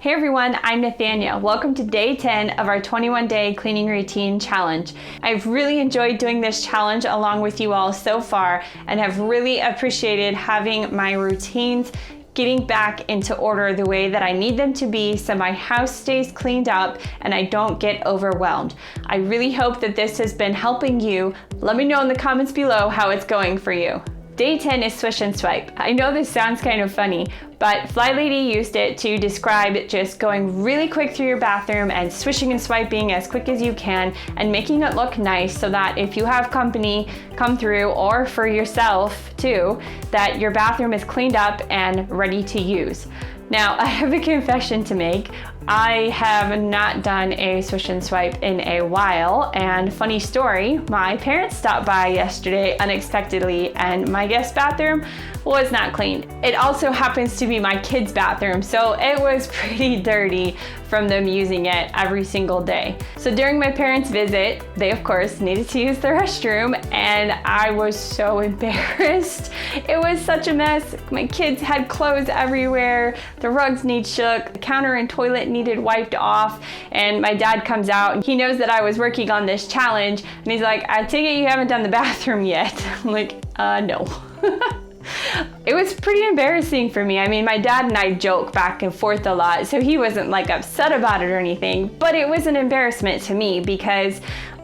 Hey everyone, I'm Nathania. Welcome to day 10 of our 21-day cleaning routine challenge. I've really enjoyed doing this challenge along with you all so far and have really appreciated having my routines getting back into order the way that I need them to be so my house stays cleaned up and I don't get overwhelmed. I really hope that this has been helping you. Let me know in the comments below how it's going for you. Day 10 is swish and swipe. I know this sounds kind of funny, but Flylady used it to describe just going really quick through your bathroom and swishing and swiping as quick as you can and making it look nice so that if you have company come through, or for yourself too, that your bathroom is cleaned up and ready to use. Now, I have a confession to make. I have not done a swish and swipe in a while, and funny story, my parents stopped by yesterday unexpectedly and my guest bathroom was not clean. It also happens to be my kids' bathroom, so it was pretty dirty from them using it every single day. So during my parents' visit, they of course needed to use the restroom and I was so embarrassed. It was such a mess. My kids had clothes everywhere, the rugs need shook, the counter and toilet needed wiped off, and my dad comes out and he knows that I was working on this challenge and he's like, I take it you haven't done the bathroom yet. I'm like, no. It was pretty embarrassing for me. I mean, my dad and I joke back and forth a lot, so he wasn't like upset about it or anything, but it was an embarrassment to me because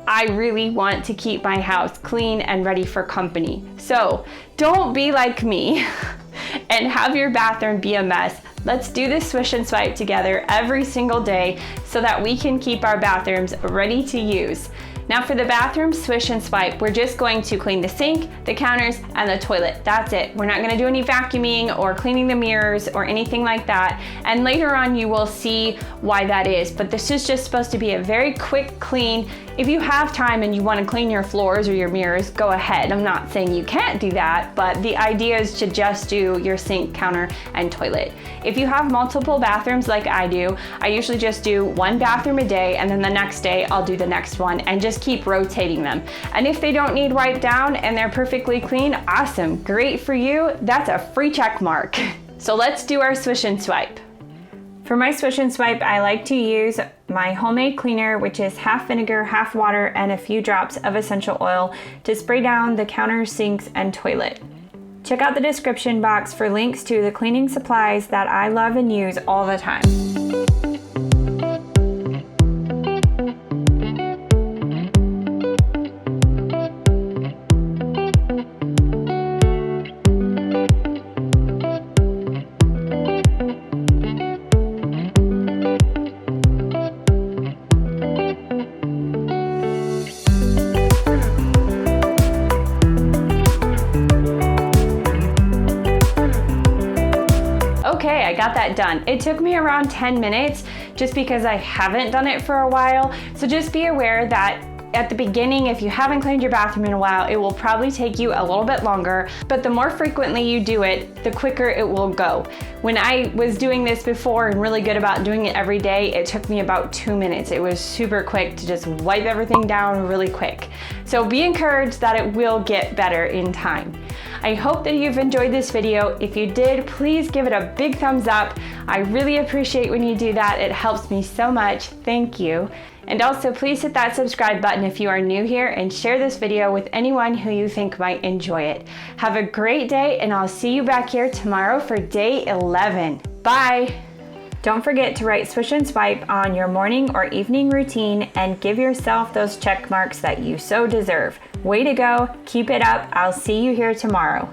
I really want to keep my house clean and ready for company. So don't be like me and have your bathroom be a mess. Let's do this swish and swipe together every single day so that we can keep our bathrooms ready to use. Now for the bathroom swish and swipe, we're just going to clean the sink, the counters, and the toilet. That's it. We're not gonna do any vacuuming or cleaning the mirrors or anything like that. And later on you will see why that is. But this is just supposed to be a very quick clean. If you have time and you wanna clean your floors or your mirrors, go ahead. I'm not saying you can't do that, but the idea is to just do your sink, counter, and toilet. If you have multiple bathrooms like I do, I usually just do one bathroom a day and then the next day I'll do the next one and just keep rotating them. And if they don't need wiped down and they're perfectly clean, awesome, great for you. That's a free check mark. So let's do our swish and swipe. For my swish and swipe, I like to use my homemade cleaner, which is half vinegar, half water, and a few drops of essential oil to spray down the counters, sinks, and toilet. Check out the description box for links to the cleaning supplies that I love and use all the time. Okay, I got that done. It took me around 10 minutes just because I haven't done it for a while. So just be aware that at the beginning, if you haven't cleaned your bathroom in a while, it will probably take you a little bit longer, but the more frequently you do it, the quicker it will go. When I was doing this before and really good about doing it every day, it took me about 2 minutes. It was super quick to just wipe everything down really quick. So be encouraged that it will get better in time. I hope that you've enjoyed this video. If you did, please give it a big thumbs up. I really appreciate when you do that. It helps me so much. Thank you. And also please hit that subscribe button if you are new here and share this video with anyone who you think might enjoy it. Have a great day and I'll see you back here tomorrow for day 11. Bye. Don't forget to write swish and swipe on your morning or evening routine and give yourself those check marks that you so deserve. Way to go, keep it up. I'll see you here tomorrow.